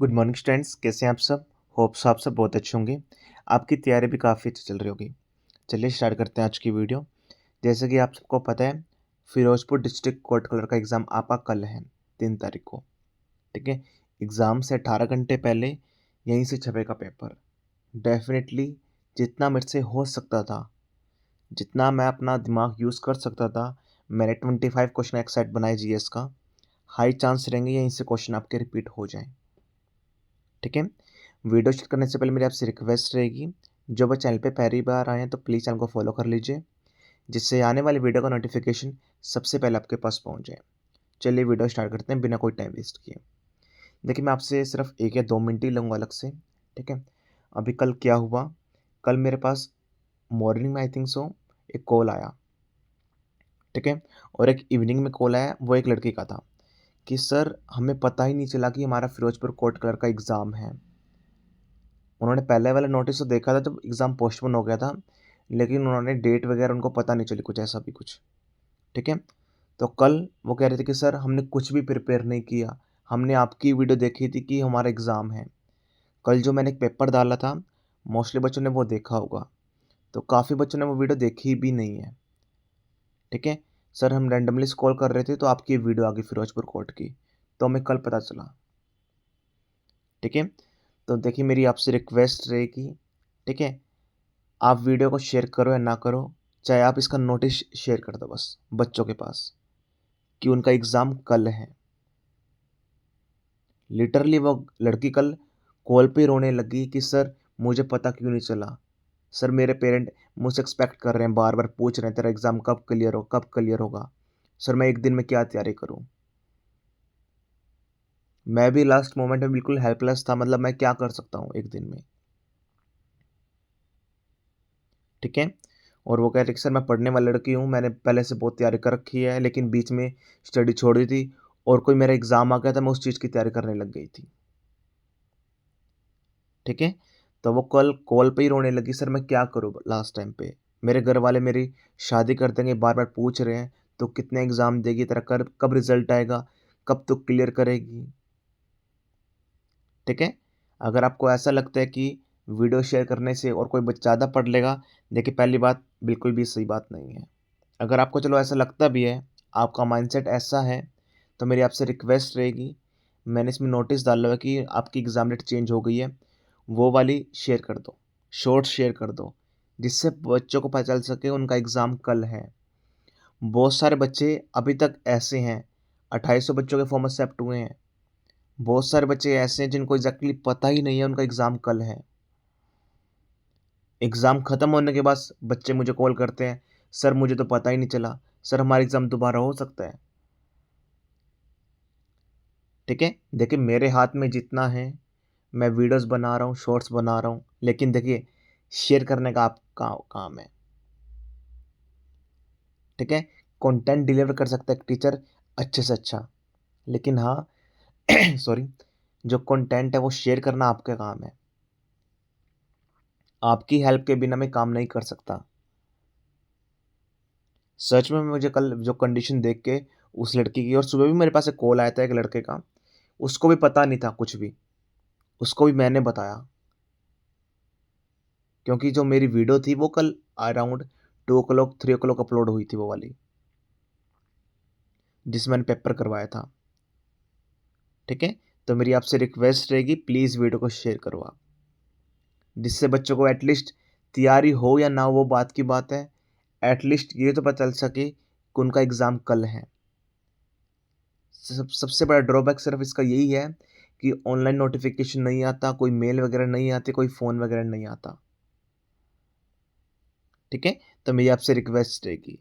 Good morning students, कैसे हैं आप सब। होप्स आप सब बहुत अच्छे होंगे। आपकी तैयारी भी काफ़ी अच्छी चल रही होगी। चलिए स्टार्ट करते हैं आज की वीडियो। जैसे कि आप सबको पता है, फिरोजपुर डिस्ट्रिक्ट कोर्ट कलर का एग्ज़ाम आपका कल है 3 तारीख को। ठीक है, एग्ज़ाम से 18 घंटे पहले यहीं से छपेगा पेपर। डेफिनेटली जितना मेरे से हो सकता था, जितना मैं अपना दिमाग यूज़ कर सकता था, मैंने 25 क्वेश्चन एक सेट बनाए जीएस का। हाई चांस रहेंगे यहीं से क्वेश्चन आपके रिपीट हो जाएं। ठीक है, वीडियो स्टार्ट करने से पहले मेरी आपसे रिक्वेस्ट रहेगी, जो वो चैनल पे पहली बार आए हैं तो प्लीज़ चैनल को फॉलो कर लीजिए, जिससे आने वाली वीडियो का नोटिफिकेशन सबसे पहले आपके पास पहुंच जाए। चलिए वीडियो स्टार्ट करते हैं बिना कोई टाइम वेस्ट किए। देखिए, मैं आपसे सिर्फ 1 या 2 मिनट ही लूँगा अलग से। ठीक है, अभी कल क्या हुआ, कल मेरे पास मॉर्निंग में आई थिंक सो एक कॉल आया। ठीक है, और एक इवनिंग में कॉल आया, वो एक लड़की का था कि सर हमें पता ही नहीं चला कि हमारा फिरोजपुर कोर्ट कलर का एग्ज़ाम है। उन्होंने पहले वाला नोटिस तो देखा था जब एग्ज़ाम पोस्टपोन हो गया था, लेकिन उन्होंने डेट वगैरह उनको पता नहीं चली, कुछ ऐसा भी कुछ। ठीक है? तो कल वो कह रहे थे कि सर हमने कुछ भी प्रिपेयर नहीं किया, हमने आपकी वीडियो देखी थी कि हमारा एग्ज़ाम है। कल जो मैंने एक पेपर डाला था, मोस्टली बच्चों ने वो देखा होगा, तो काफ़ी बच्चों ने वो वीडियो देखी भी नहीं है। ठीक है? सर हम रैंडमली स्क्रॉल कर रहे थे तो आपकी वीडियो आ गई फिरोजपुर कोर्ट की, तो हमें कल पता चला। ठीक है? तो देखिए, मेरी आपसे रिक्वेस्ट रहेगी, ठीक है? आप वीडियो को शेयर करो या ना करो, चाहे आप इसका नोटिस शेयर कर दो बस बच्चों के पास कि उनका एग्ज़ाम कल है। लिटरली वो लड़की कल कॉल पे रोने लगी कि सर मुझे पता क्यों नहीं चला। सर मेरे पेरेंट मुझसे एक्सपेक्ट कर रहे हैं, बार-बार पूछ रहे हैं तेरा एग्ज़ाम कब क्लियर होगा? सर मैं 1 दिन में क्या तैयारी करूँ? मैं भी लास्ट मोमेंट में बिल्कुल हेल्पलेस था, मतलब मैं क्या कर सकता हूँ 1 दिन में? ठीक है? और वो कह रही कि सर मैं पढ़ने वाली लड़की हूँ, मैंने पहले से बहुत तैयारी कर रखी है, लेकिन बीच में स्टडी छोड़ दी थी और कोई मेरा एग्ज़ाम आ गया था, मैं उस चीज़ की तैयारी करने लग गई थी। ठीक है? तो वो कल कॉल पे ही रोने लगी, सर मैं क्या करूँ लास्ट टाइम पे? मेरे घर वाले मेरी शादी कर देंगे, बार-बार पूछ रहे हैं, "तो कितने एग्ज़ाम देगी? तेरा कब रिज़ल्ट आएगा? कब तू क्लियर करेगी?" ठीक है? अगर आपको ऐसा लगता है कि वीडियो शेयर करने से और कोई ज़्यादा पढ़ लेगा, देखिए पहली बात बिल्कुल भी सही बात नहीं है। अगर आपको चलो ऐसा लगता भी है, आपका माइंडसेट ऐसा है, तो मेरी आपसे रिक्वेस्ट रहेगी, मैंने इसमें नोटिस डाला हुआ है कि आपकी एग्ज़ाम डेट चेंज हो गई है, वो वाली शेयर कर दो, शॉर्ट्स शेयर कर दो, जिससे बच्चों को पता चल सके उनका एग्ज़ाम कल है। बहुत सारे बच्चे अभी तक ऐसे हैं, 2800 बच्चों के फॉर्म एक्सेप्ट हुए हैं। बहुत सारे बच्चे ऐसे हैं जिनको एग्ज़ैक्टली पता ही नहीं है उनका एग्ज़ाम कल है। एग्ज़ाम ख़त्म होने के बाद बच्चे मुझे कॉल करते हैं, "सर मुझे तो पता ही नहीं चला, सर हमारा एग्ज़ाम दोबारा हो सकता है?" ठीक है? देखिए मेरे हाथ में जितना है, मैं वीडियोज़ बना रहा हूँ, शॉर्ट्स बना रहा हूँ, लेकिन देखिए शेयर करने का आपका काम है। ठीक है? कंटेंट डिलीवर कर सकता है एक टीचर अच्छे से अच्छा, लेकिन हाँ सॉरी, जो कंटेंट है वो शेयर करना आपका काम है। आपकी हेल्प के बिना मैं काम नहीं कर सकता। सच में मुझे कल जो कंडीशन देख के उस लड़की की, और सुबह भी मेरे पास एक कॉल आया था एक लड़के का, उसको भी पता नहीं था कुछ भी, उसको भी मैंने बताया, क्योंकि जो मेरी वीडियो थी वो कल अराउंड 2 3 अपलोड हुई थी वो वाली, जिसमें मैंने पेपर करवाया था। ठीक है? तो मेरी आपसे रिक्वेस्ट रहेगी, प्लीज़ वीडियो को शेयर करो आप, जिससे बच्चों को एटलीस्ट तैयारी हो या ना हो वो बात की बात है, एटलीस्ट ये तो पता चल सके कि उनका एग्ज़ाम कल है। सबसे बड़ा ड्रॉबैक सिर्फ इसका यही है कि ऑनलाइन नोटिफ़िकेशन नहीं आता, कोई मेल वगैरह नहीं आती, कोई फ़ोन वगैरह नहीं आता। ठीक है? तो मेरी आपसे रिक्वेस्ट रहेगी।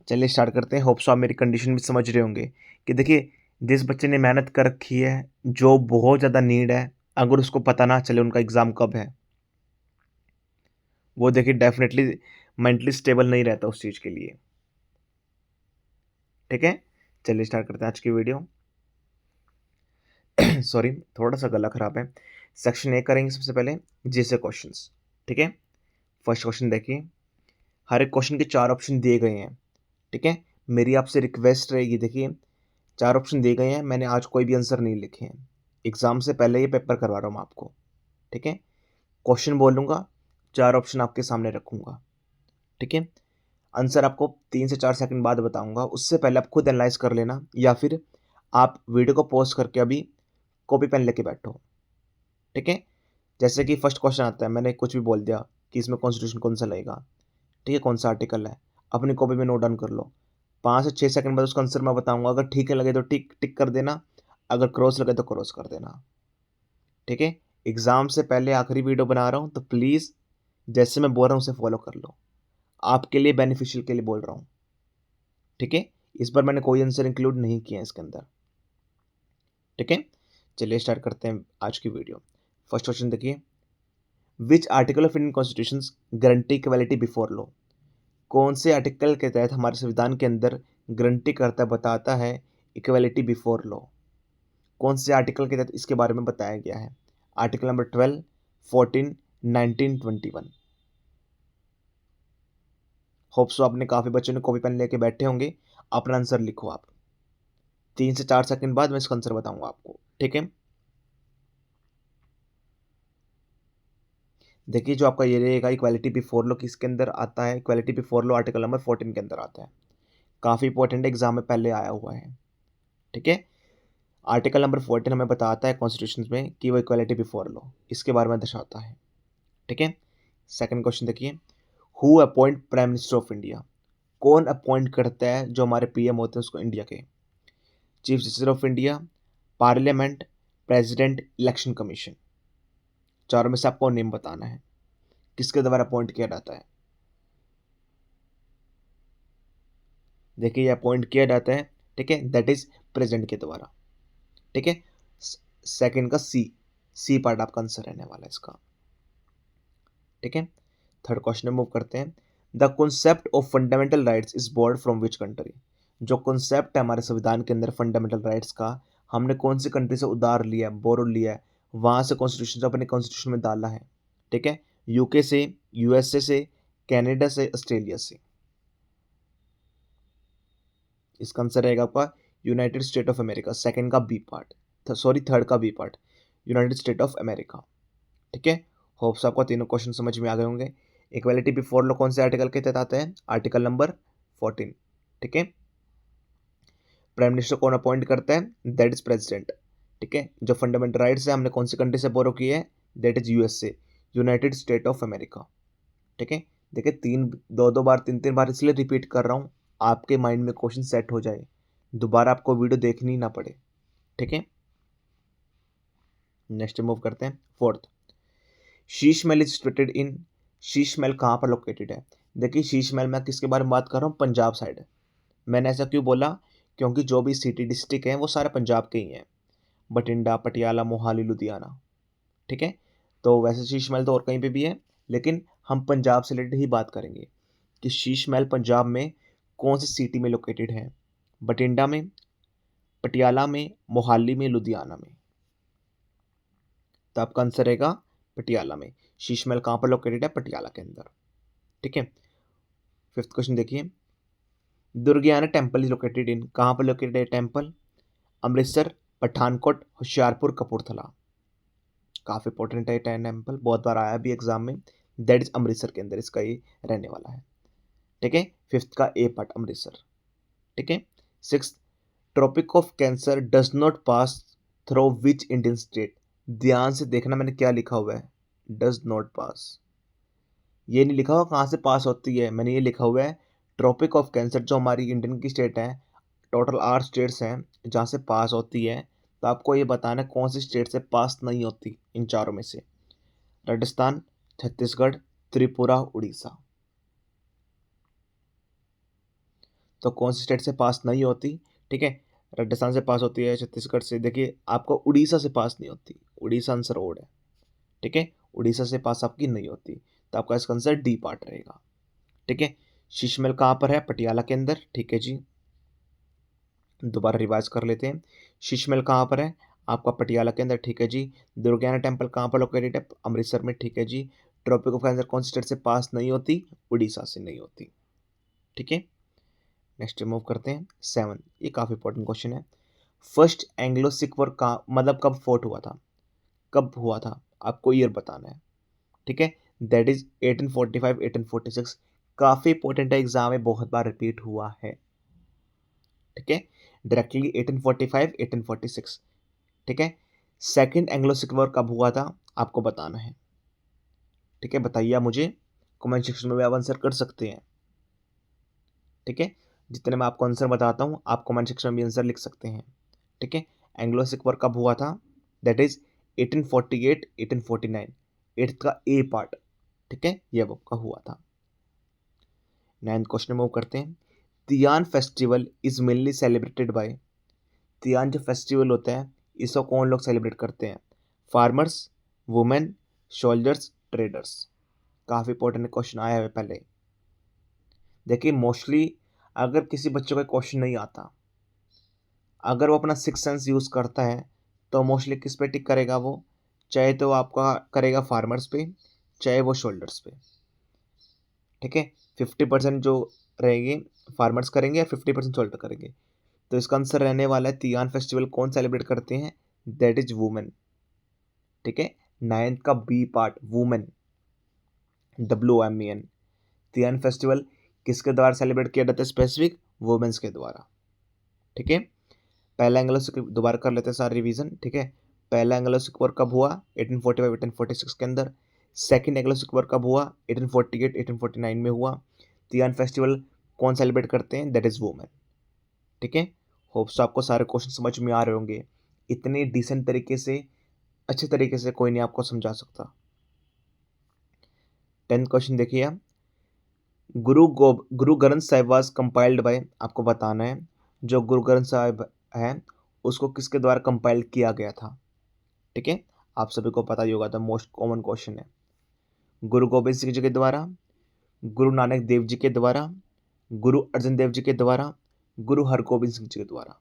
चलिए स्टार्ट करते हैं। होप सो आप मेरी कंडीशन भी समझ रहे होंगे कि देखिए, जिस बच्चे ने मेहनत कर रखी है, जो बहुत ज़्यादा नीड है, अगर उसको पता ना चले उनका एग्ज़ाम कब है, वो देखिए डेफ़िनेटली मेंटली स्टेबल नहीं रहता उस चीज़ के लिए। ठीक है? चलिए स्टार्ट करते हैं आज की वीडियो। सॉरी, थोड़ा-सा गला खराब है। सेक्शन ए करेंगे सबसे पहले, जीएस क्वेश्चंस। ठीक है? फर्स्ट क्वेश्चन देखिए, हर एक क्वेश्चन के 4 ऑप्शन दिए गए हैं। ठीक है? मेरी आपसे रिक्वेस्ट रहेगी, देखिए 4 ऑप्शन दिए गए हैं, मैंने आज कोई भी आंसर नहीं लिखे हैं। एग्ज़ाम से पहले ये पेपर करवा रहा हूँ मैं आपको, ठीक है। क्वेश्चन बोलूँगा, 4 ऑप्शन आपके सामने रखूँगा, ठीक है। आंसर आपको 3 से 4 सेकंड बाद बताऊँगा, उससे पहले आप खुद एनालाइज़ कर लेना या फिर आप वीडियो को पॉज़ करके अभी कॉपी पेन लेके बैठो, ठीक है। जैसे कि फर्स्ट क्वेश्चन आता है, मैंने कुछ भी बोल दिया कि इसमें कॉन्स्टिट्यूशन कौन सा लगेगा, ठीक है, कौन सा आर्टिकल है, अपनी कॉपी में नोट डाउन कर लो। 5 से 6 सेकंड बाद उसका आंसर मैं बताऊँगा, अगर ठीक है लगे तो टिक टिक कर देना, अगर क्रॉस लगे तो क्रॉस कर देना, ठीक है। एग्ज़ाम से पहले आखिरी वीडियो बना रहा हूँ, तो प्लीज़ जैसे मैं बोल रहा हूँ उसे फॉलो कर लो, आपके लिए बेनिफिशियल के लिए बोल रहा हूँ, ठीक है। इस बार मैंने कोई आंसर इंक्लूड नहीं किया है इसके अंदर, ठीक है। चलिए स्टार्ट करते हैं आज की वीडियो। फर्स्ट क्वेश्चन देखिए, which article of Indian constitution guarantee equality before law? कौन से आर्टिकल के तहत हमारे संविधान के अंदर गारंटी करता बताता है इक्वालिटी बिफोर लॉ? कौन से आर्टिकल के तहत इसके बारे में बताया गया है? Article number 12, 14, 19, 21। होप सो आपने काफ़ी बच्चों ने कॉपी पेन लेके बैठे होंगे, अपना आंसर लिखो आप। 3 से 4 सेकंड बाद मैं इसका आंसर बताऊंगा आपको, ठीक है। देखिए जो आपका ये रहेगा इक्वालिटी बिफोर लॉ किसके अंदर आता है? Equality before law article number 14 के अंदर आता है। काफ़ी इंपॉर्टेंट एग्जाम में पहले आया हुआ है, ठीक है। आर्टिकल नंबर 14 हमें बताता है कॉन्स्टिट्यूशन में कि वो इक्वालिटी बिफोर लॉ इसके बारे में दर्शाता है, ठीक है। सेकंड क्वेश्चन देखिए, who appoint prime minister of India? कौन अपॉइंट करता है जो हमारे पीएम होते हैं उसको इंडिया के? Chief justice of India, parliament, president, election commission. चारों में से आपको नेम बताना है, किसके द्वारा अपॉइंट किया जाता है। देखिए ये अपॉइंट किया जाता है, ठीक है, दैट इज प्रेसिडेंट के द्वारा, ठीक है। सेकंड का सी, सी पार्ट आपका आंसर रहने वाला है इसका, ठीक है। थर्ड क्वेश्चन में मूव करते हैं, the concept of fundamental rights is board from which country? जो कॉन्सेप्ट है हमारे संविधान के अंदर फंडामेंटल राइट्स का, हमने कौन सी कंट्री से उधार लिया है, बोरो लिया है, वहां से कॉन्स्टिट्यूशन अपने कॉन्स्टिट्यूशन में डाला है, ठीक है। यूके से, यूएसए से, कनाडा से, ऑस्ट्रेलिया से। इसका आंसर रहेगा आपका United State of America, second का बी पार्ट, सॉरी थर्ड का B part, United State of America, ठीक है। होप्स आपको तीनों क्वेश्चन समझ में आ गए होंगे। इक्वालिटी बिफोर लॉ कौन से आर्टिकल के तहत आता है? आर्टिकल नंबर 14, ठीक है। प्राइम मिनिस्टर कौन अपॉइंट करता है? दैट इज प्रेसिडेंट, ठीक है। जो फंडामेंटल राइट्स है हमने कौन सी कंट्री से बोरो किए हैं? That is USA, United State of America, ठीक है। देखिए तीन दो दो बार तीन तीन बार इसलिए रिपीट कर रहा हूँ, आपके माइंड में क्वेश्चन सेट हो जाए, दोबारा आपको वीडियो देखनी ना पड़े, ठीक है। नेक्स्ट मूव करते हैं fourth, Sheesh Mahal is situated in, Sheesh Mahal कहाँ पर लोकेटेड है? देखिए शीश महल मैं किसके बारे में बात कर रहा हूँ? पंजाब साइड। मैंने ऐसा क्यों बोला? क्योंकि जो भी सिटी डिस्ट्रिक्ट हैं वो सारे पंजाब के ही हैं, बठिंडा, पटियाला, मोहाली, लुधियाना, ठीक है। तो वैसे शीश महल तो और कहीं पे भी है, लेकिन हम पंजाब से रिलेटेड ही बात करेंगे कि शीश महल पंजाब में कौन सी सिटी में लोकेटेड है? बठिंडा में, पटियाला में, मोहाली में, लुधियाना में। तो आपका आंसर रहेगा पटियाला में। शीश महल कहाँ पर लोकेटेड है? पटियाला के अंदर, ठीक है। फिफ्थ क्वेश्चन देखिए, Durgiana temple is located in, कहाँ पर लोकेटेड है टेम्पल? अमृतसर, पठानकोट, होशियारपुर, कपूरथला। काफ़ी इंपॉर्टेंट है टेम्पल, बहुत बार आया भी एग्जाम में। दैट इज अमृतसर के अंदर इसका ये रहने वाला है, ठीक है। फिफ्थ का ए पार्ट अमृतसर, ठीक है। Six, tropic of cancer does not pass through which Indian state? ध्यान से देखना मैंने क्या लिखा हुआ है, डज नॉट पास, ये नहीं लिखा हुआ कहाँ से पास होती है, मैंने ये लिखा हुआ है ट्रॉपिक ऑफ कैंसर जो हमारी इंडियन की स्टेट है, टोटल 8 स्टेट्स हैं जहाँ से पास होती है। तो आपको ये बताना है कौन सी स्टेट से पास नहीं होती इन चारों में से? राजस्थान, छत्तीसगढ़, त्रिपुरा, उड़ीसा। तो कौन सी स्टेट से पास नहीं होती, ठीक है। राजस्थान से पास होती है, छत्तीसगढ़ से, देखिए आपको उड़ीसा से पास नहीं होती, उड़ीसा आंसर ओड है, ठीक है। उड़ीसा से पास आपकी नहीं होती, तो आपका इसका आंसर डी पार्ट रहेगा, ठीक है। शीश महल कहाँ पर है? पटियाला के अंदर, ठीक है जी। दोबारा रिवाइज कर लेते हैं, शीश महल कहाँ पर है? आपका पटियाला के अंदर, ठीक है जी। दुर्गियाना टेम्पल कहाँ पर लोकेटेड है? अमृतसर में, ठीक है जी। ट्रॉपिक ऑफ कैंसर कौन सी स्टेट से पास नहीं होती? उड़ीसा से नहीं होती, ठीक है। नेक्स्ट मूव करते हैं सेवन, ये काफ़ी इंपॉर्टेंट क्वेश्चन है, फर्स्ट एंग्लो सिख वॉर का मतलब कब फोर्ट हुआ था, कब हुआ था, आपको ईयर बताना है। ठीक है, दैट इज 1845 1846। काफ़ी इंपॉर्टेंट है, एग्जाम में बहुत बार रिपीट हुआ है। ठीक है, डायरेक्टली 1845 1846। ठीक है, सेकेंड एंग्लो सिख वॉर कब हुआ था आपको बताना है। ठीक है, बताइए आप मुझे, कमेंट सेक्शन में भी आप आंसर कर सकते हैं। ठीक है, जितने मैं आपको आंसर बताता हूँ आप कमेंट सेक्शन में भी आंसर लिख सकते हैं। ठीक है, एंग्लो सिख वॉर कब हुआ था, दैट इज 1848 1849, एट्थ का ए पार्ट। ठीक है, यह वो का हुआ था। 9th क्वेश्चन मूव करते हैं। Tian festival is mainly celebrated by, Tian जो फेस्टिवल होता है इसको कौन लोग सेलिब्रेट करते हैं, फार्मर्स, वुमेन, सोल्जर्स, ट्रेडर्स। काफ़ी इंपॉर्टेंट क्वेश्चन आया है पहले। देखिए मोस्टली अगर किसी बच्चे को क्वेश्चन नहीं आता, अगर वो अपना सिक्स सेंस यूज़ करता है तो मोस्टली किस पे टिक करेगा वो, चाहे तो आपका करेगा फार्मर्स पे, चाहे वो शोल्डर्स पे। ठीक है, 50% जो रहेंगे फार्मर्स करेंगे और 50% शोल्डर करेंगे। तो इसका आंसर रहने वाला है तियान फेस्टिवल कौन सेलिब्रेट करते हैं, दैट इज वुमेन। ठीक है, 9th का बी पार्ट वुमेन, WOMEN। तियान फेस्टिवल किसके द्वारा सेलिब्रेट किया जाता है, स्पेसिफिक वुमेन्स के द्वारा। ठीक है, पहला एंग्लो सिख दोबारा कर लेते हैं सारे रिवीजन। ठीक है, पहला एंग्लो सिख वॉर कब हुआ, 1845 1846 के अंदर। सेकंड एंग्लो सिख वॉर कब हुआ, 1848 1849 में हुआ। तियान फेस्टिवल कौन सेलिब्रेट करते हैं, दैट इज वुमेन। ठीक है, होप्स आपको सारे क्वेश्चन समझ में आ रहे होंगे। इतने डिसेंट तरीके से, अच्छे तरीके से कोई नहीं आपको समझा सकता। 10th क्वेश्चन देखिए आप, Guru Granth Sahib was compiled bye, आपको बताना है जो गुरु ग्रंथ साहिब है उसको किसके द्वारा कंपाइल किया गया था। ठीक है, आप सभी को पता ही होगा, था मोस्ट कॉमन क्वेश्चन है। गुरु गोबिंद सिंह जी के द्वारा, गुरु नानक देव जी के द्वारा, गुरु अर्जन देव जी के द्वारा, गुरु हरगोबिंद सिंह जी के द्वारा।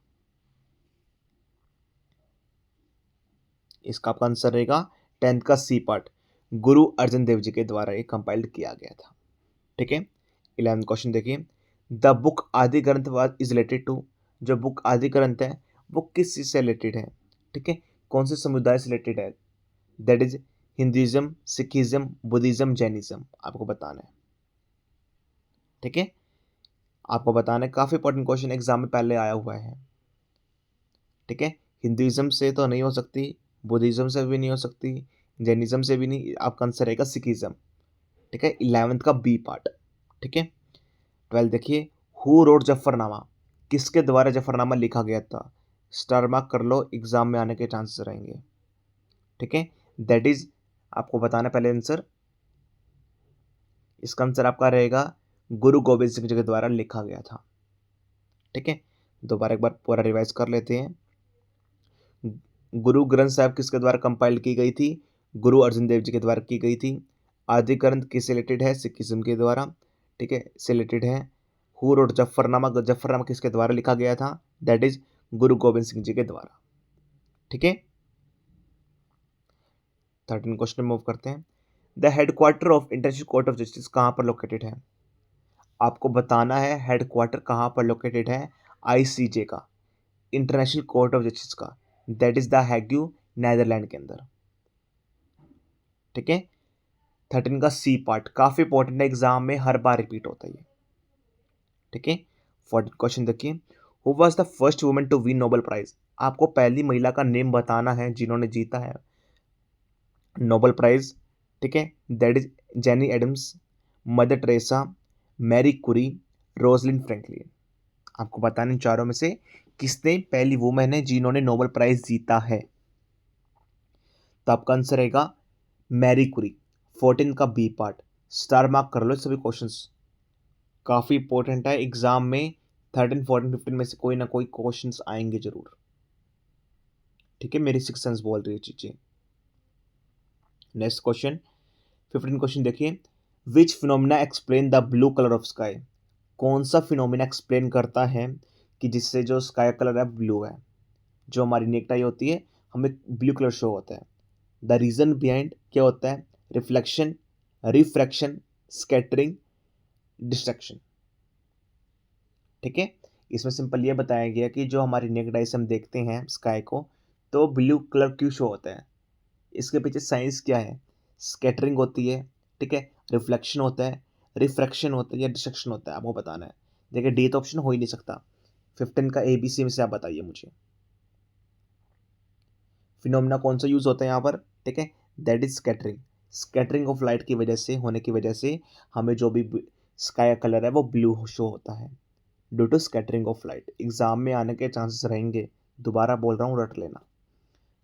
इसका आपका आंसर रहेगा 10th का सी पार्ट, गुरु अर्जन देव जी के द्वारा ये कंपाइल्ड किया गया था। ठीक है, 11th क्वेश्चन देखिए, द बुक आदि ग्रंथ वाज इज रिलेटेड टू, जो बुक आदि ग्रंथ है वो किस चीज से रिलेटेड है। ठीक है, कौन से समुदाय से रिलेटेड है, that is Hinduism, Sikhism, Buddhism, Jainism. आपको बताना है। ठीक है, आपको बताना है, काफी इंपॉर्टेंट क्वेश्चन एग्जाम में पहले आया हुआ है। ठीक है, हिंदुइज्म से तो नहीं हो सकती, बुद्धिज्म से भी नहीं हो सकती, जैनिज्म से भी नहीं, आपका आंसर रहेगा सिखिज्म। ठीक है, 11th का बी पार्ट। ठीक है, 12th देखिए, हु रोड जफरनामा, किसके द्वारा जफरनामा लिखा गया था। स्टार मार्क कर लो, एग्जाम में आने के चांसेस रहेंगे। ठीक है, दैट इज, आपको बताना पहले आंसर, इसका आंसर आपका रहेगा गुरु गोबिंद सिंह जी के द्वारा लिखा गया था। ठीक है, दोबारा एक बार पूरा रिवाइज कर लेते हैं। गुरु ग्रंथ साहब किसके द्वारा कंपाइल की गई थी, गुरु अर्जन देव जी के द्वारा की गई थी। आदि ग्रंथ किससे रिलेटेड है, सिखिज्म के द्वारा। ठीक है, से रिलेटेड है। हु रोड जफरनामा, जफरनामा किसके द्वारा लिखा गया था, दैट इज गुरु गोबिंद सिंह जी के द्वारा। ठीक है, 13 क्वेश्चन मूव करते हैं। The headquarter of international court of justice कहाँ पर लोकेटेड है, आपको बताना है हेडक्वार्टर कहाँ पर लोकेटेड है ICJ का, इंटरनेशनल कोर्ट ऑफ जस्टिस का, दैट इज द हैग्यू, नेदरलैंड के अंदर। ठीक है, 13 का सी पार्ट काफी इंपॉर्टेंट है, एग्जाम में हर बार रिपीट होता है ये। ठीक है, 14 क्वेश्चन देखिए, who was the first woman to win Nobel prize, आपको पहली महिला का नेम बताना है जिन्होंने जीता है नोबेल प्राइज। ठीक है, that is Jane Addams, Mother Teresa, Marie Curie, Rosalind Franklin. आपको बताना इन चारों में से किसने पहली वुमेन है जिन्होंने नोबेल प्राइज जीता है। तो आपका आंसर रहेगा मैरी कुरी। 14 का बी पार्ट, स्टार मार्क कर लो सभी क्वेश्चंस, काफ़ी इंपॉर्टेंट है एग्जाम में। 13 14 15 में से कोई ना कोई क्वेश्चंस आएंगे जरूर। ठीक है, मेरी सिक्स सेंस बोल रही है चीजें। नेक्स्ट क्वेश्चन, 15 क्वेश्चन देखिए, which phenomena explain the blue colour of sky, कौन सा फिनोमिना एक्सप्लेन करता है कि जिससे जो स्काई कलर है ब्लू है, जो हमारी नेक्ट आई होती है हमें ब्लू कलर शो होता है। द रीजन बिहाइंड क्या होता है, रिफ्लेक्शन, रिफ्रैक्शन, स्कैटरिंग, डिस्ट्रैक्शन। ठीक है, इसमें सिंपल ये बताया गया कि जो हमारी नेकेड आई से हम देखते हैं स्काई को, तो ब्लू कलर क्यों शो होता है। इसके पीछे साइंस क्या है। स्कैटरिंग होती है, ठीक है, रिफ्लेक्शन होता है, रिफ्रैक्शन होता है या डिस्ट्रक्शन होता है, आपको बताना है। देखिए डी तो ऑप्शन हो ही नहीं सकता। 15 का ABC में से आप बताइए मुझे। फिनोमिना कौन सा यूज होता है यहाँ पर, ठीक है, that is scattering. Scattering of light की वजह से, होने की वजह से हमें जो भी स्काई का कलर है वो ब्लू शो होता है, due to scattering of light. Exam में आने के चांसेस रहेंगे, दोबारा बोल रहा हूँ, रट लेना।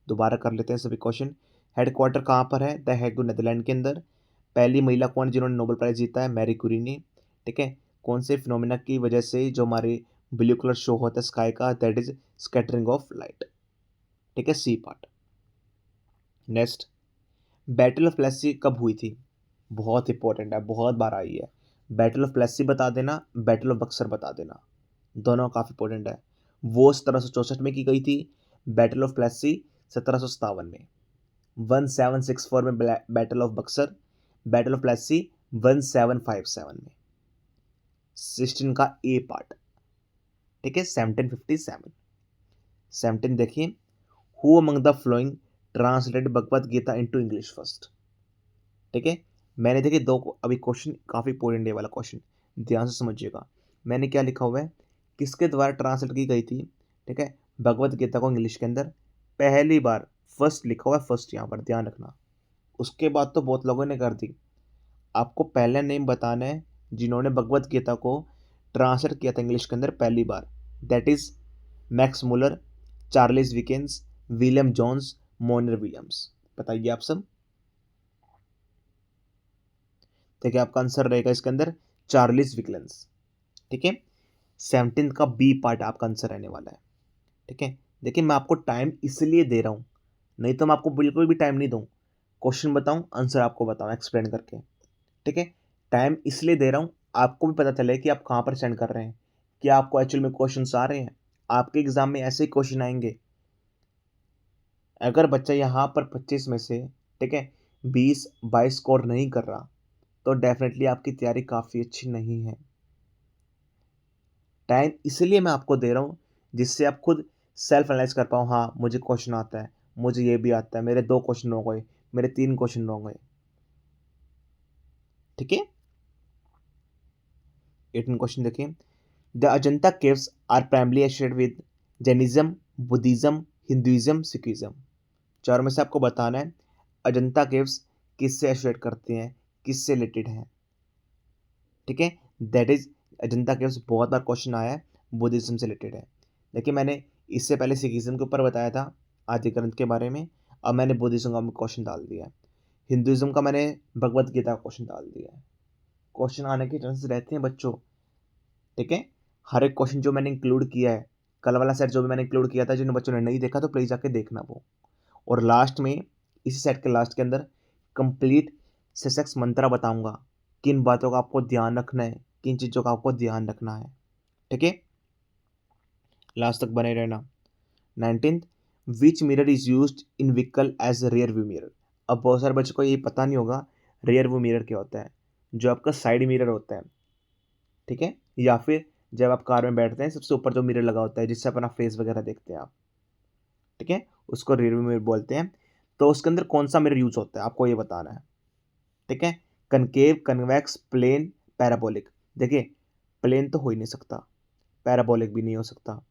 दोबारा कर लेते हैं सभी क्वेश्चन। हेडक्वार्टर कहाँ पर है, द हेग नेदरलैंड के अंदर। पहली महिला कौन है जिन्होंने नोबेल प्राइज जीता है, मैरी क्यूरी ने, ठीक है। कौन से फिनोमिना की वजह से जो हमारे ब्लू कलर शो होता है स्काई का, that is scattering of light, ठीक है, C part. Next, battle of Plassey कब हुई थी, बहुत इंपॉर्टेंट है, बहुत बार आई है। बैटल ऑफ प्लेसी बता देना, बैटल ऑफ बक्सर बता देना, दोनों काफ़ी इंपॉर्टेंट है। वो 1764 में की गई थी, बैटल ऑफ प्लेसी 1757 में। 1764 में battle of Buxar, battle of Plassey 1757 में। 16 का ए पार्ट, ठीक है, 1757। 17 देखिए, who among the following translated Bhagavad Gita into English first, ठीक है। मैंने देखिए दो अभी क्वेश्चन काफ़ी इंपॉर्टेंट है वाला क्वेश्चन, ध्यान से समझिएगा। मैंने क्या लिखा हुआ है, किसके द्वारा ट्रांसलेट की गई थी, ठीक है, भगवत गीता को इंग्लिश के अंदर पहली बार, फर्स्ट लिखा हुआ है, फर्स्ट यहाँ पर ध्यान रखना। उसके बाद तो बहुत लोगों ने कर दी। आपको पहला नेम बताना है जिन्होंने भगवत गीता को ट्रांसलेट किया था इंग्लिश के अंदर पहली बार, that is Max Muller, Charles Wilkins, William Jones, Monier Williams. बताइए आप सब। देखिए आपका आंसर रहेगा इसके अंदर चार्लिस विकलेंस, ठीक है। 17 का बी पार्ट आपका आंसर रहने वाला है, ठीक है। देखिए मैं आपको टाइम इसलिए दे रहा हूँ, नहीं तो मैं आपको बिल्कुल भी टाइम नहीं दूँ। क्वेश्चन बताऊँ, आंसर आपको बताऊँ एक्सप्लेन करके, ठीक है। टाइम इसलिए दे रहा हूँ, आपको भी पता चले कि आप कहाँ पर स्टैंड कर रहे हैं, क्या आपको एक्चुअल में क्वेश्चन आ रहे हैं। आपके एग्जाम में ऐसे ही क्वेश्चन आएंगे। अगर बच्चा यहाँ पर 25 में से, ठीक है, 20-22 स्कोर नहीं कर रहा, तो डेफिनेटली आपकी तैयारी काफ़ी अच्छी नहीं है। टाइम इसलिए मैं आपको दे रहा हूँ जिससे आप खुद सेल्फ एनालाइज कर पाओ, हाँ मुझे क्वेश्चन आता है, मुझे ये भी आता है, मेरे 2 क्वेश्चन हो गए, मेरे 3 क्वेश्चन हो गए, ठीक है। 18 क्वेश्चन देखिए, the Ajanta caves are primarily associated with Jainism, Buddhism, Hinduism, Sikhism. चारों में से आपको बताना है अजंता केव्स किससे एसोसिएट करते हैं, किससे रिलेटेड हैं, ठीक है। दैट इज अजंता केव्स, बहुत बार क्वेश्चन आया है, बुद्धिज्म से रिलेटेड है। देखिए मैंने इससे पहले सिखिज्म के ऊपर बताया था आदि ग्रंथ के बारे में, अब मैंने बुद्धिज्म का क्वेश्चन डाल दिया है। हिंदुइज्म का मैंने भगवत गीता का क्वेश्चन डाल दिया है। क्वेश्चन आने के चांसेस रहते हैं बच्चों, ठीक है। हर एक क्वेश्चन जो मैंने इंक्लूड किया है, कल वाला सेट जो भी मैंने इंक्लूड किया था, जिन बच्चों ने नहीं देखा तो प्लीज़ जाके देखना वो। और लास्ट में, इसी सेट के लास्ट के अंदर कंप्लीट सेसेक्स मंत्रा बताऊंगा, किन बातों का आपको ध्यान रखना है, किन चीज़ों का आपको ध्यान रखना है, ठीक है। लास्ट तक बने रहना। 19th, which mirror is use in vehicle as rear view mirror. अब बहुत सारे बच्चों को ये पता नहीं होगा रियर व्यू मिरर क्या होता है, जो आपका साइड मिरर होता है, ठीक है, या फिर जब आप कार में बैठते हैं सबसे ऊपर जो मिरर लगा होता है जिससे अपना फेस वगैरह देखते हैं आप, ठीक है, उसको रियर व्यू मिरर बोलते हैं। तो उसके अंदर कौन सा मिरर यूज होता है आपको ये बताना है, ठीक है। Concave, convex, plane, parabolic. देखिए प्लेन तो हो ही नहीं सकता, पैराबोलिक भी नहीं हो सकता,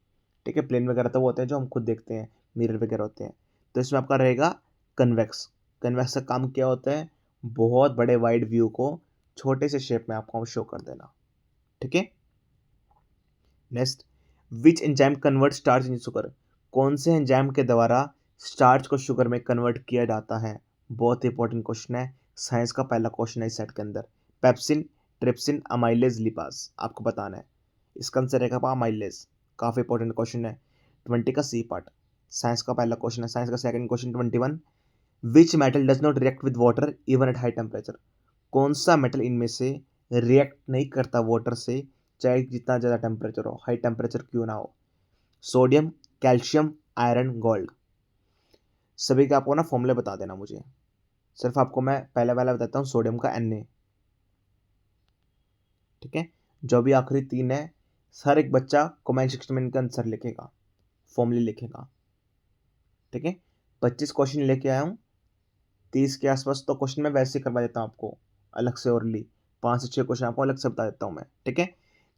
ठीक है। प्लेन वगैरह तो वो होते हैं जो हम खुद देखते हैं, मिरर वगैरह होते हैं। तो इसमें आपका रहेगा कन्वेक्स। कन्वेक्स का काम क्या होता है, बहुत बड़े वाइड व्यू को छोटे से शेप में आपको शो कर देना, ठीक है। Next, which enzyme convert starch in sugar. कौन से एंजाइम के द्वारा स्टार्च को शुगर में कन्वर्ट किया जाता है, बहुत इंपॉर्टेंट क्वेश्चन है, साइंस का पहला क्वेश्चन है इस सेट के अंदर। पेप्सिन, ट्रिप्सिन, अमाइलेज, लिपास, आपको बताना है। इसका आंसर रहेगा अमाइलेज, काफ़ी इंपॉर्टेंट क्वेश्चन है। 20 का सी पार्ट, साइंस का पहला क्वेश्चन है। साइंस का second question 21, which metal does not react with water even at high temperature. कौन सा मेटल इनमें से रिएक्ट नहीं करता वाटर से, चाहे जितना ज़्यादा टेम्परेचर हो, हाई टेम्परेचर क्यों ना हो। Sodium, calcium, iron, gold. सभी के आपको ना फॉर्मूले बता देना मुझे, सिर्फ आपको मैं पहले वाला बताता हूँ, सोडियम का Na, ठीक है। जो भी आखिरी 3 है हर एक बच्चा कमेंट सेक्शन में इनका आंसर लिखेगा, फॉर्मली लिखेगा। ठीक है, 25 क्वेश्चन लेके आया हूँ, 30 के आसपास तो क्वेश्चन मैं वैसे ही करवा देता हूँ आपको अलग से, ओरली 5 से 6 क्वेश्चन आपको अलग से बता देता हूँ मैं। ठीक है,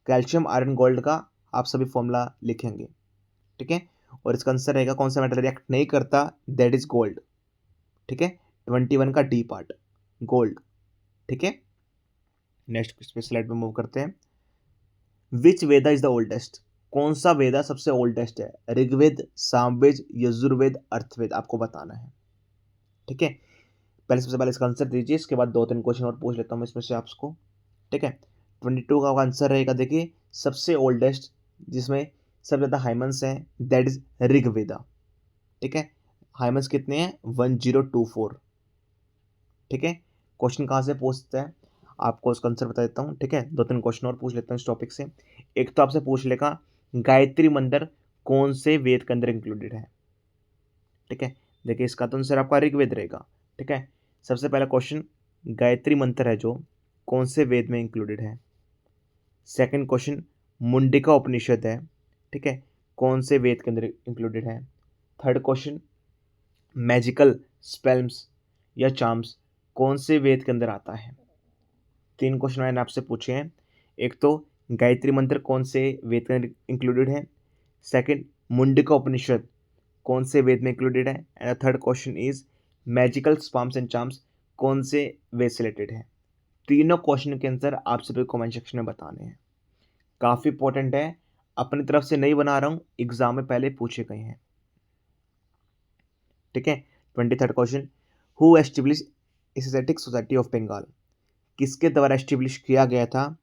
कैल्शियम आयरन गोल्ड का आप सभी फॉर्मूला लिखेंगे। ठीक है, और इसका आंसर रहेगा कौन सा मेटल रिएक्ट नहीं करता, दैट इज गोल्ड। ठीक है, 21 का डी पार्ट गोल्ड। ठीक है, नेक्स्ट स्लाइड में मूव करते हैं। विच वेदा इज द ओल्डेस्ट, कौन सा वेदा सबसे ओल्डेस्ट है, ऋग्वेद, सामवेद, यजुर्वेद, अर्थवेद, आपको बताना है। ठीक है, पहले सबसे पहले इसका आंसर दीजिए, इसके बाद 2-3 क्वेश्चन और पूछ लेता हूँ इसमें से आपको। ठीक है, 22 का आंसर रहेगा, देखिए सबसे ओल्डेस्ट जिसमें सबसे ज़्यादा हाइमन्स हैं, दैट इज ऋग्वेदा। ठीक है, हाइमन्स कितने हैं, 1024। ठीक है, क्वेश्चन कहाँ से पूछता है, आपको उसका आंसर बता देता हूँ। ठीक है, 2-3 क्वेश्चन और पूछ लेता हूँ इस टॉपिक से। एक तो आपसे पूछ लेगा गायत्री मंत्र कौन से वेद के अंदर इंक्लूडेड है। ठीक है, देखिए इसका तो आंसर आपका ऋग्वेद रहेगा। ठीक है, सबसे पहला क्वेश्चन, गायत्री मंत्र है जो कौन से वेद में इंक्लूडेड है। सेकंड क्वेश्चन, मुंडिका उपनिषद है, ठीक है, कौन से वेद के अंदर इंक्लूडेड है। थर्ड क्वेश्चन, मैजिकल स्पेल्स या चार्म्स कौन से वेद के अंदर आता है। 3 क्वेश्चन मैंने आपसे पूछे हैं, एक तो गायत्री मंत्र कौन से वेद के अंदर इंक्लूडेड है, सेकंड मुंडिका उपनिषद कौन से वेद में इंक्लूडेड है, and third question is magical spells and charms कौन से वेद से रिलेटेड है। तीनों क्वेश्चन के आंसर आप सभी कमेंट सेक्शन में बताने हैं। काफ़ी इंपॉर्टेंट है, अपनी तरफ से नहीं बना रहा हूँ, एग्जाम में पहले पूछे गए हैं। ठीक है, 23rd question, who establish Asiatic society of Bengal, किसके द्वारा एस्टेब्लिश किया गया था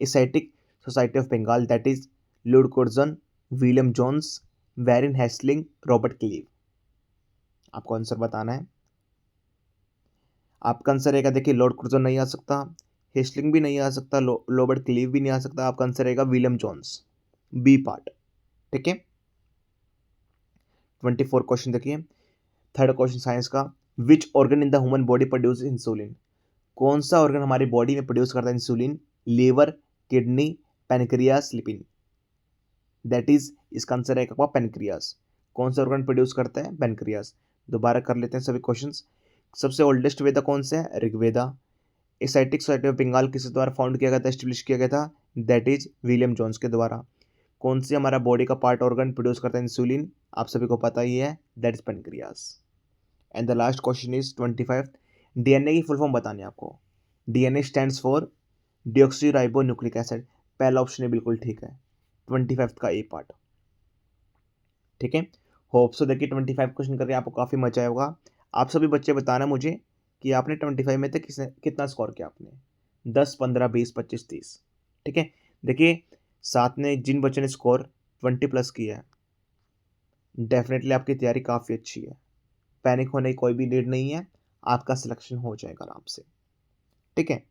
Asiatic society of Bengal, that is Lord Curzon, William Jones, Warren Hastings, Robert Clive. आपको आंसर बताना है। आपका आंसर रहेगा, देखिए लॉर्ड कुर्जन नहीं आ सकता, हेस्लिंग भी नहीं आ सकता, रॉबर्ट क्लीव भी नहीं आ सकता, आपका आंसर रहेगा विलियम जोन्स, बी पार्ट। ठीक है, 24 क्वेश्चन देखिए, थर्ड क्वेश्चन साइंस का, which organ in the human body produce insulin, कौन सा ऑर्गन हमारी बॉडी में प्रोड्यूस करता है इंसुलिन, लीवर, किडनी, पैनक्रियास, लिपिन, दैट इज इसका आंसर रहेगा आपका पैनक्रियास। कौन सा ऑर्गन प्रोड्यूस करता है, पैनक्रियास। दोबारा कर लेते हैं सभी क्वेश्चंस। सबसे ओल्डेस्ट वेदा कौन सा है, Rigveda. Aesthetic society of Bengal किस द्वारा फाउंड किया गया था, एस्टेब्लिश किया गया था, दैट इज विलियम जोन्स के द्वारा। कौन सी हमारा बॉडी का पार्ट ऑर्गन प्रोड्यूस करता है इंसुलिन, आप सभी को पता ही है, that is pancreas. And the last question is 25, DNA की फुल फॉर्म बतानी है आपको। DNA stands for deoxyribo nucleic acid, पहला ऑप्शन है बिल्कुल ठीक है, 25 का ए पार्ट। ठीक है, होप सो देखिए 25 क्वेश्चन करके आपको काफ़ी मजा आएगा। आप सभी बच्चे बताना मुझे कि आपने 25 में से किसने कितना स्कोर किया, आपने 10, 15, 20, 25, 30। ठीक है, देखिए साथ में जिन बच्चों ने स्कोर 20+ किया है, डेफिनेटली आपकी तैयारी काफ़ी अच्छी है, पैनिक होने की कोई भी नीड नहीं है, आपका सिलेक्शन हो जाएगा आराम से। ठीक है,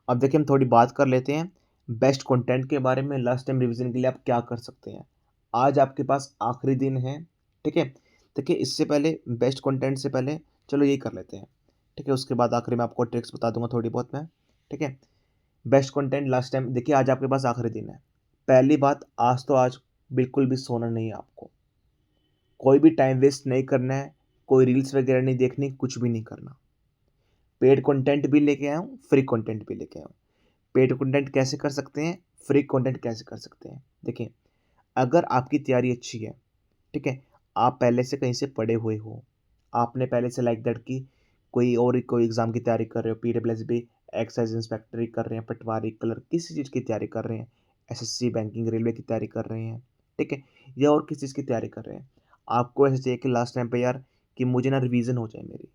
अब देखिए हम थोड़ी बात कर लेते हैं बेस्ट कंटेंट के बारे में। लास्ट टाइम रिवीजन के लिए आप क्या कर सकते हैं, आज आपके पास आखिरी दिन है। ठीक है, देखिए इससे पहले बेस्ट कंटेंट से पहले चलो यही कर लेते हैं। ठीक है, उसके बाद आखिरी में आपको ट्रिक्स बता दूंगा थोड़ी बहुत मैं। ठीक है, बेस्ट कंटेंट लास्ट टाइम, देखिए आज आपके पास आखिरी दिन है। पहली बात, आज बिल्कुल भी सोना नहीं है आपको, कोई भी टाइम वेस्ट नहीं करना है, कोई रील्स वगैरह नहीं देखनी, कुछ भी नहीं करना। पेड कंटेंट भी लेके आया हूँ, फ्री कंटेंट भी लेके आया हूँ। पेड कंटेंट कैसे कर सकते हैं, फ्री कंटेंट कैसे कर सकते हैं, देखिए अगर आपकी तैयारी अच्छी है, ठीक है, आप पहले से कहीं से पढ़े हुए हो, आपने पहले से लाइक दैट की कोई एग्ज़ाम की तैयारी कर रहे हो, PWSB एक्साइज इंस्पेक्टर कर रहे हैं, पटवारी क्लर्क किसी चीज़ की तैयारी कर रहे हैं, SSC बैंकिंग रेलवे की तैयारी कर रहे हैं, ठीक है, या और किसी चीज़ की तैयारी कर रहे हैं, आपको ऐसे चाहिए कि लास्ट टाइम पे यार कि मुझे ना रिवीजन हो जाए मेरी,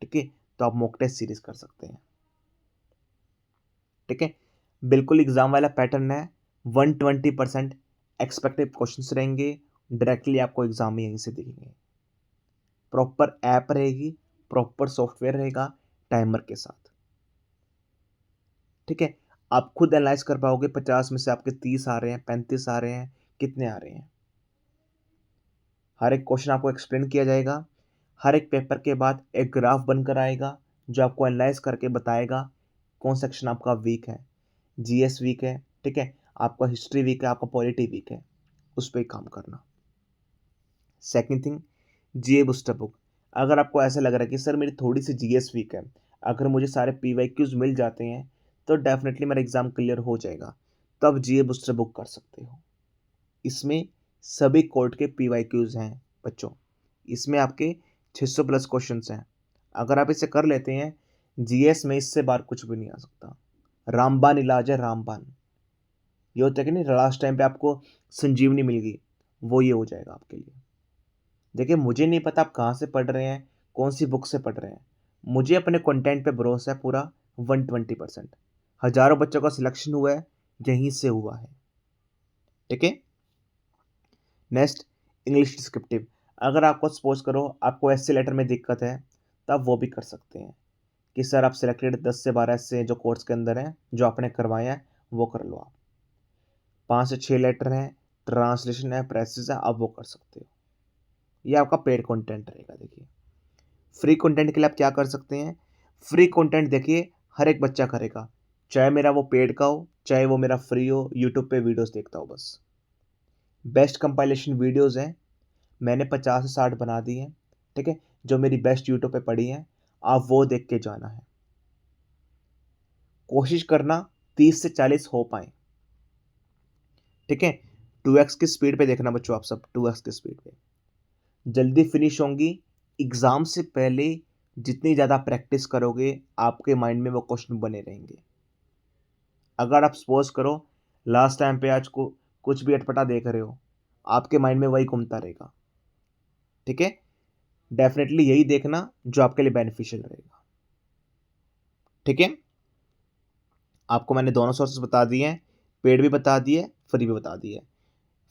ठीक है, तो आप मॉक टेस्ट सीरीज कर सकते हैं। ठीक है, बिल्कुल एग्जाम वाला पैटर्न है, 120% एक्सपेक्टेड क्वेश्चंस रहेंगे, डायरेक्टली आपको एग्जाम में यहीं से दिखेंगे। प्रॉपर ऐप रहेगी, प्रॉपर सॉफ्टवेयर रहेगा टाइमर के साथ। ठीक है, आप खुद एनालाइज कर पाओगे 50 में से आपके 30 आ रहे हैं, 35 आ रहे हैं, कितने आ रहे हैं। हर एक क्वेश्चन आपको एक्सप्लेन किया जाएगा, हर एक पेपर के बाद एक ग्राफ बनकर आएगा जो आपको एनालाइज करके बताएगा कौन सेक्शन आपका वीक है, जीएस वीक है, ठीक है, आपका हिस्ट्री वीक है, आपका पॉलिटी वीक है, उस पर काम करना। सेकंड थिंग, जीए बूस्टर बुक। अगर आपको ऐसा लग रहा है कि सर मेरी थोड़ी सी जीएस वीक है, अगर मुझे सारे पीवाईक्यूज मिल जाते हैं तो डेफिनेटली मेरा एग्ज़ाम क्लियर हो जाएगा, तो आप जीए बूस्टर बुक कर सकते हो। इसमें सभी कोर्ट के पीवाईक्यूज हैं बच्चों, इसमें आपके 600 प्लस क्वेश्चंस हैं। अगर आप इसे कर लेते हैं, जीएस में इससे बाहर कुछ भी नहीं आ सकता। रामबान इलाज है, रामबान। ये होता है कि नहीं, लास्ट टाइम पे आपको संजीवनी मिल गई, वो ये हो जाएगा आपके लिए। देखिए, मुझे नहीं पता आप कहाँ से पढ़ रहे हैं, कौन सी बुक से पढ़ रहे हैं, मुझे अपने कंटेंट पे भरोसा है पूरा 120%। हज़ारों बच्चों का सिलेक्शन हुआ है, यहीं से हुआ है। ठीक है। Next, English descriptive. अगर आपको सपोज करो आपको एससी लेटर में दिक्कत है, तो आप वो भी कर सकते हैं कि सर आप सिलेक्टेड 10 से 12 एससे जो कोर्स के अंदर हैं, जो आपने करवाए हैं, वो कर लो। आप 5 से 6 लेटर हैं, ट्रांसलेशन है, प्रेसिस है, आप वो कर सकते हो। ये आपका पेड कंटेंट रहेगा। देखिए, फ्री कंटेंट के लिए आप क्या कर सकते हैं। फ्री कंटेंट देखिए हर एक बच्चा करेगा, चाहे मेरा वो पेड का हो, चाहे वो मेरा फ्री हो, यूट्यूब पे वीडियोस देखता हो बस। बेस्ट कंपाइलेशन वीडियोस हैं, मैंने 50 से 60 बना दी हैं। ठीक है, जो मेरी बेस्ट यूट्यूब पे पड़ी हैं, आप वो देख के जाना है। कोशिश करना 30 से 40 हो पाए। ठीक है, 2x की स्पीड पे देखना बच्चों, आप सब 2x की स्पीड पे जल्दी फिनिश होंगी। एग्ज़ाम से पहले जितनी ज़्यादा प्रैक्टिस करोगे, आपके माइंड में वो क्वेश्चन बने रहेंगे। अगर आप सपोज करो लास्ट टाइम पे आज को कुछ भी अटपटा देख रहे हो, आपके माइंड में वही घूमता रहेगा। ठीक है, डेफिनेटली यही देखना जो आपके लिए बेनिफिशियल रहेगा। ठीक है, आपको मैंने दोनों सोर्सेस बता दिए हैं, पेड भी बता दिए, फ्री भी बता दिए।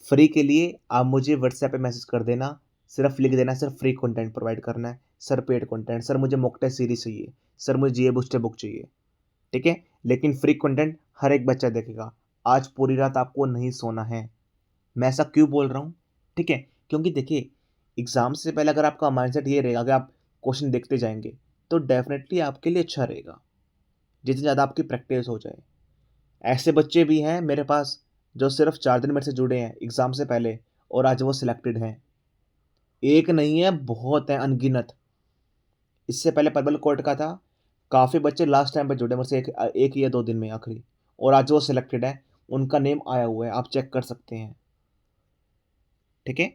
फ्री के लिए आप मुझे व्हाट्सएप पे मैसेज कर देना, सिर्फ लिख देना सर फ्री कंटेंट प्रोवाइड करना है, सर पेड कंटेंट, सर मुझे मॉक टेस्ट सीरीज चाहिए, सर मुझे जीए बूस्टर बुक चाहिए। ठीक है, लेकिन फ्री कंटेंट हर एक बच्चा देखेगा। आज पूरी रात आपको नहीं सोना है। मैं ऐसा क्यों बोल रहा हूँ? ठीक है, क्योंकि देखिए एग्ज़ाम से पहले अगर आपका माइंडसेट ये रहेगा कि आप क्वेश्चन देखते जाएंगे, तो डेफिनेटली आपके लिए अच्छा रहेगा, जितनी ज़्यादा आपकी प्रैक्टिस हो जाए। ऐसे बच्चे भी हैं मेरे पास जो सिर्फ 4 दिन मेरे से जुड़े हैं एग्ज़ाम से पहले, और आज वो सिलेक्टेड हैं। एक नहीं है, बहुत हैं, अनगिनत। इससे पहले पर्पल कोर्ट का था, काफ़ी बच्चे लास्ट टाइम पे जुड़े मुझसे, एक या 2 दिन में आखिरी, और आज वो सिलेक्टेड है, उनका नेम आया हुआ है, आप चेक कर सकते हैं। ठीक है,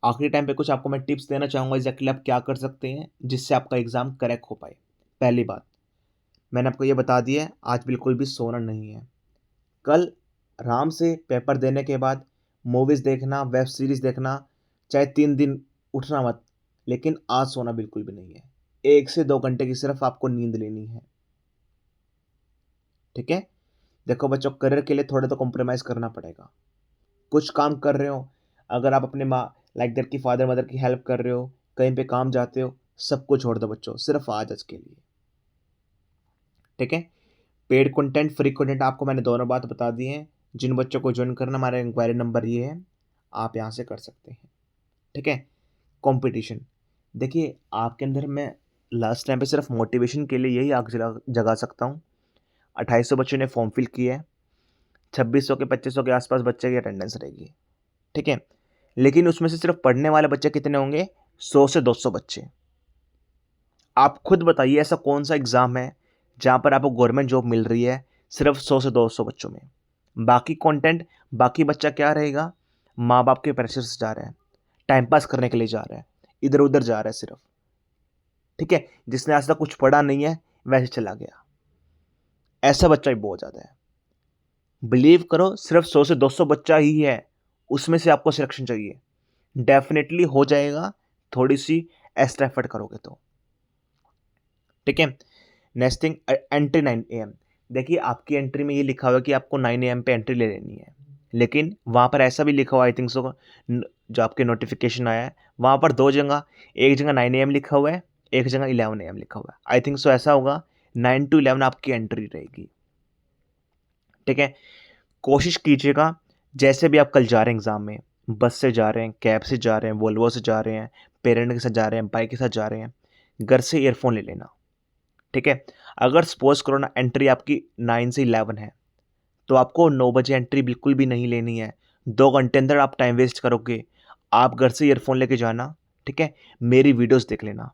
आखिरी टाइम पे कुछ आपको मैं टिप्स देना चाहूँगा एग्जैक्टली आप क्या कर सकते हैं जिससे आपका एग्ज़ाम करेक्ट हो पाए। पहली बात मैंने आपको ये बता दिया है, आज बिल्कुल भी सोना नहीं है। कल आराम से पेपर देने के बाद मूवीज़ देखना, वेब सीरीज़ देखना, चाहे 3 दिन उठना मत, लेकिन आज सोना बिल्कुल भी नहीं है। 1 से 2 घंटे की सिर्फ आपको नींद लेनी है। ठीक है, देखो बच्चों, करियर के लिए थोड़ा तो कॉम्प्रोमाइज़ करना पड़ेगा। कुछ काम कर रहे हो, अगर आप अपने माँ लाइक दैट की फादर मदर की हेल्प कर रहे हो, कहीं पे काम जाते हो, सब कुछ छोड़ दो बच्चों, सिर्फ आज के लिए। ठीक है, पेड कंटेंट, फ्री कंटेंट, आपको मैंने दोनों बात बता दी हैं। जिन बच्चों को ज्वाइन करना, हमारा इंक्वायरी नंबर ये है, आप यहाँ से कर सकते हैं। ठीक है, कंपटीशन, देखिए आपके अंदर मैं लास्ट टाइम पे सिर्फ मोटिवेशन के लिए यही आग जगा सकता हूँ। 2800 बच्चों ने फॉर्म फिल किया है, 2600 के 2500 के आसपास बच्चे की अटेंडेंस रहेगी। ठीक है, लेकिन उसमें से सिर्फ पढ़ने वाले बच्चे कितने होंगे? 100 से 200 बच्चे। आप खुद बताइए ऐसा कौन सा एग्ज़ाम है जहाँ पर आपको गवर्नमेंट जॉब मिल रही है सिर्फ 100 से 200 बच्चों में? बाकी कंटेंट, बाकी बच्चा क्या रहेगा? माँ बाप के प्रेशर से जा रहा है, टाइम पास करने के लिए जा रहा है, इधर उधर जा रहा है सिर्फ। ठीक है, जिसने आज तक कुछ पढ़ा नहीं है वैसे चला गया, ऐसा बच्चा भी बहुत ज़्यादा है। बिलीव करो, सिर्फ 100 से 200 बच्चा ही है, उसमें से आपको सिलेक्शन चाहिए। डेफिनेटली हो जाएगा, थोड़ी सी एक्स्ट्रा एफर्ट करोगे तो। ठीक है, नेक्स्ट थिंग, एंट्री 9 AM। देखिए आपकी एंट्री में ये लिखा हुआ है कि आपको 9 AM पे एंट्री ले लेनी है, लेकिन वहाँ पर ऐसा भी लिखा हुआ, आई थिंक सो, जो आपके नोटिफिकेशन आया है वहाँ पर 2 जगह, एक जगह 9 AM लिखा हुआ है, एक जगह 11 AM लिखा हुआ है। आई थिंक सो ऐसा होगा, 9 to 11 आपकी एंट्री रहेगी। ठीक है, कोशिश कीजिएगा जैसे भी आप कल जा रहे हैं एग्ज़ाम में, बस से जा रहे हैं, कैब से जा रहे हैं, वोल्वो से जा रहे हैं, पेरेंट के साथ जा रहे हैं, बाइक के साथ जा रहे हैं, घर से ईयरफोन ले लेना। ठीक है, अगर सपोज करो ना एंट्री आपकी 9 से 11 है, तो आपको 9 बजे एंट्री बिल्कुल भी नहीं लेनी है। 2 घंटे अंदर आप टाइम वेस्ट करोगे। आप घर से ईयरफ़ोन लेके जाना, ठीक है? मेरी वीडियोज़ देख लेना।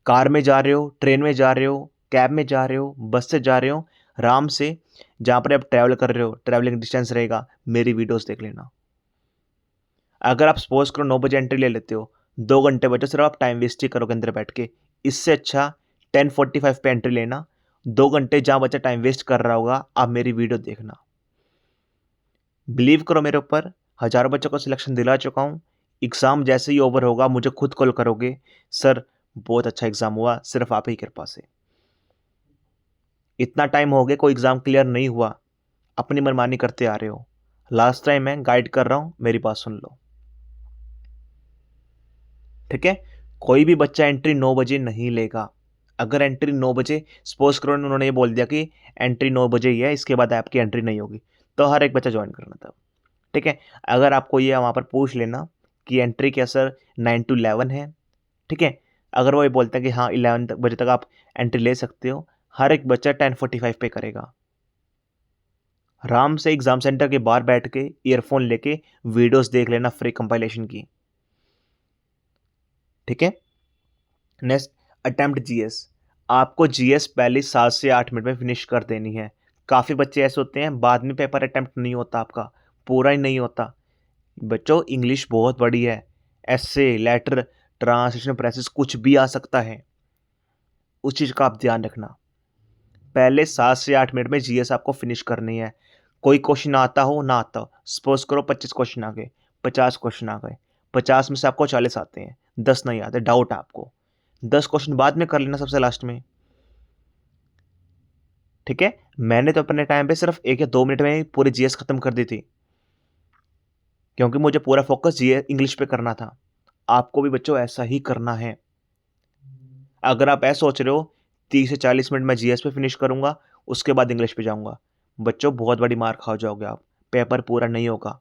कार में जा रहे हो, ट्रेन में जा रहे हो, कैब में जा रहे हो, बस से जा रहे हो, आराम से जहाँ पर आप ट्रैवल कर रहे हो, ट्रैवलिंग डिस्टेंस रहेगा, मेरी वीडियोज़ देख लेना। अगर आप सपोज़ करो 9 बजे एंट्री ले लेते हो, 2 घंटे बचे, सिर्फ आप टाइम वेस्ट ही करोगे अंदर बैठ के। इससे अच्छा 10:45 पे एंट्री लेना, 2 घंटे जहाँ बच्चा टाइम वेस्ट कर रहा होगा, आप मेरी वीडियो देखना। बिलीव करो मेरे ऊपर, हज़ारों बच्चों को सिलेक्शन दिला चुका हूँ। एग्ज़ाम जैसे ही ओवर होगा, मुझे खुद कॉल करोगे, "सर, बहुत अच्छा एग्ज़ाम हुआ, सिर्फ आप ही की कृपा से।" इतना टाइम हो गया, कोई एग्ज़ाम क्लियर नहीं हुआ, अपनी मनमानी करते आ रहे हो। लास्ट टाइम मैं गाइड कर रहा हूँ, मेरी बात सुन लो। ठीक है? कोई भी बच्चा एंट्री 9 बजे नहीं लेगा। अगर एंट्री 9 बजे सपोज़ करो उन्होंने ये बोल दिया कि एंट्री 9 बजे ही है, इसके बाद आपकी एंट्री नहीं होगी, तो हर एक बच्चा जॉइन करना तब। ठीक है? अगर आपको ये वहाँ पर पूछ लेना कि एंट्री क्या सर 9 टू 11 है, ठीक है? अगर वो ये बोलते हैं कि हाँ 11 तक बजे तक आप एंट्री ले सकते हो, हर एक बच्चा 10:45 पे करेगा। आराम से एग्ज़ाम सेंटर के बाहर बैठ के ईयरफ़ोन लेके वीडियोज़ देख लेना फ्री कंपाइलेशन की। ठीक है? Next attempt GS. आपको जीएस पहले 7 से 8 मिनट में फिनिश कर देनी है। काफ़ी बच्चे ऐसे होते हैं बाद में पेपर अटेम्प्ट नहीं होता आपका, पूरा ही नहीं होता। बच्चों इंग्लिश बहुत बड़ी है, एस्से, लेटर, ट्रांसलेशन, प्रेसेस कुछ भी आ सकता है। उस चीज़ का आप ध्यान रखना। पहले 7 से 8 मिनट में जीएस आपको फिनिश करनी है। कोई क्वेश्चन आता हो ना आता हो, सपोज़ करो 25 क्वेश्चन आ गए, 50 क्वेश्चन आ गए, 50 में से आपको 40 आते हैं, 10 नहीं आते, डाउट है आपको। 10 क्वेश्चन बाद में कर लेना सबसे लास्ट में। ठीक है? मैंने तो अपने टाइम पे सिर्फ 1 या 2 मिनट में ही पूरी जीएस खत्म कर दी थी। क्योंकि मुझे पूरा फोकस जीएस इंग्लिश पे करना था। आपको भी बच्चों ऐसा ही करना है। अगर आप ऐसा सोच रहे हो 30 से 40 मिनट मैं जीएस पे फिनिश करूँगा, उसके बाद इंग्लिश पे जाऊँगा। बच्चों बहुत बड़ी मार खा जाओगे आप, पेपर पूरा नहीं होगा।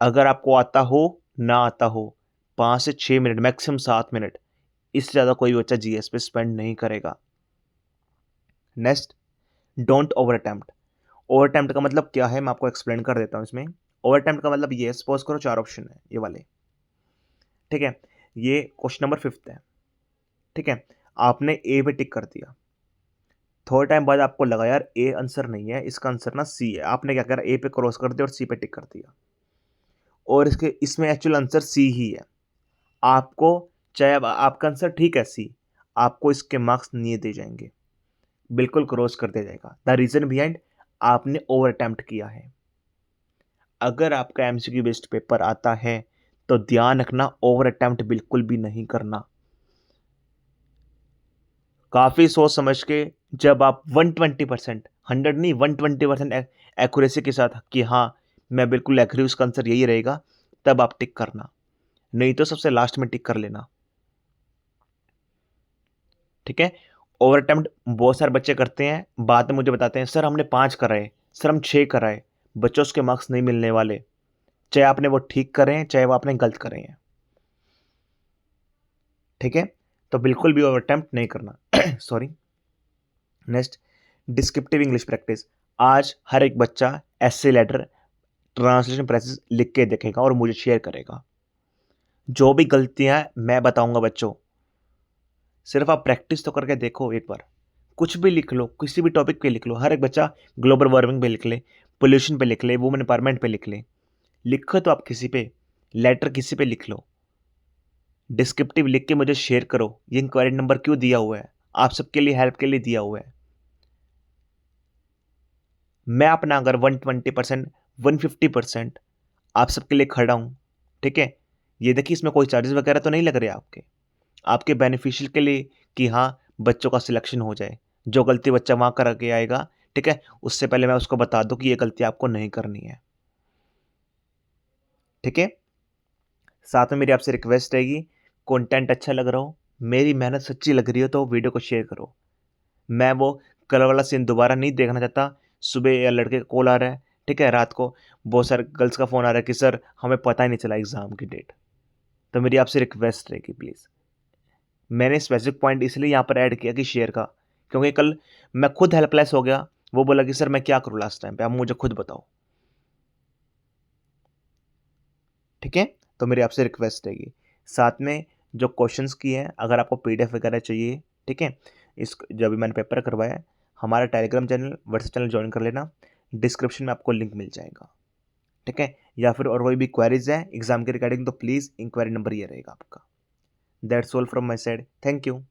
अगर आपको आता हो, ना आता हो, 5 से 6 मिनट मैक्सिमम 7 मिनट, इससे ज़्यादा कोई बच्चा जीएस पे स्पेंड नहीं करेगा। Next, don't over attempt. Over attempt का मतलब क्या है मैं आपको एक्सप्लेन कर देता हूँ इसमें। ओवर अटेम्प्ट का मतलब ये है, सपोज़ करो 4 ऑप्शन है ये वाले, ठीक है? ये क्वेश्चन नंबर 5th है, ठीक है? आपने ए पे टिक कर दिया। थोड़े टाइम बाद आपको लगा यार ए आंसर नहीं है, इसका आंसर ना सी है। आपने क्या करा, ए पे क्रॉस कर दिया और सी पे टिक कर दिया। और इसमें एक्चुअल आंसर सी ही है। आपको चाहे अब आपका आंसर ठीक है सी, आपको इसके मार्क्स नहीं दिए जाएंगे, बिल्कुल क्रॉस कर दिया जाएगा। द रीज़न बिहाइंड आपने ओवर अटेम्प्ट किया है। अगर आपका एमसीक्यू बेस्ड पेपर आता है तो ध्यान रखना ओवर अटेम्प्ट बिल्कुल भी नहीं करना। काफ़ी सोच समझ के जब आप 120% 100 नहीं 120% एक्यूरेसी के साथ कि हाँ मैं बिल्कुल एग्री उसका आंसर यही रहेगा, तब आप टिक करना, नहीं तो सबसे लास्ट में टिक कर लेना। ठीक है? ओवर अटेम्प्ट बहुत सारे बच्चे करते हैं, बाद में मुझे बताते हैं सर हमने 5 कराए, सर हम 6 कराए। बच्चों उसके मार्क्स नहीं मिलने वाले, चाहे आपने वो ठीक करे हैं, चाहे वो आपने गलत करे हैं। ठीक है? तो बिल्कुल भी ओवर अटेम्प्ट नहीं करना। Sorry. Next, descriptive English practice. आज हर एक बच्चा एस्से, लेटर, ट्रांसलेशन, प्रेसेस लिख के देखेगा और मुझे शेयर करेगा। जो भी गलतियां हैं मैं बताऊंगा बच्चों, सिर्फ आप प्रैक्टिस तो करके देखो एक बार। कुछ भी लिख लो, किसी भी टॉपिक पे लिख लो। हर एक बच्चा ग्लोबल वार्मिंग पे लिख ले, पोल्यूशन पे लिख ले, वुमेन एम्पावरमेंट पे लिख ले। लिखो तो आप किसी पे, लेटर किसी पे लिख लो। डिस्क्रिप्टिव लिख के मुझे शेयर करो, ये इंक्वायरी नंबर क्यों दिया हुआ है, आप सबके लिए हेल्प के लिए दिया हुआ है। मैं अपना अगर 120% 150% आप सबके लिए खड़ा हूँ, ठीक है? ये देखिए इसमें कोई चार्जेस वगैरह तो नहीं लग रहे आपके बेनिफिशियल के लिए कि हाँ बच्चों का सिलेक्शन हो जाए। जो गलती बच्चा वहाँ करके आएगा, ठीक है? उससे पहले मैं उसको बता दूँ कि ये गलती आपको नहीं करनी है। ठीक है? साथ में मेरी आपसे रिक्वेस्ट रहेगी, कंटेंट अच्छा लग रहा हो, मेरी मेहनत सच्ची लग रही हो तो वीडियो को शेयर करो। मैं वो कल वाला सीन दोबारा नहीं देखना चाहता। सुबह या लड़के का कॉल आ रहा है, ठीक है? रात को बहुत सारे गर्ल्स का फ़ोन आ रहा है कि सर हमें पता ही नहीं चला एग्ज़ाम की डेट। तो मेरी आपसे रिक्वेस्ट रहेगी प्लीज़। मैंने स्पेसिफिक पॉइंट इसलिए यहाँ पर ऐड किया कि शेयर का, क्योंकि कल मैं खुद हेल्पलेस हो गया, वो बोला कि सर मैं क्या करूँ लास्ट टाइम पे, आप मुझे खुद बताओ। ठीक है, तो मेरी आपसे रिक्वेस्ट रहेगी, साथ में जो क्वेश्चंस की है अगर आपको पीडीएफ वगैरह चाहिए, ठीक है, इस जो अभी मैंने पेपर करवाया है, हमारा Telegram channel WhatsApp channel join कर लेना, डिस्क्रिप्शन में आपको लिंक मिल जाएगा। ठीक है, या फिर और कोई भी क्वेरीज है एग्जाम के रिगार्डिंग तो प्लीज़ इंक्वायरी नंबर ये रहेगा आपका। That's all from my side, thank you.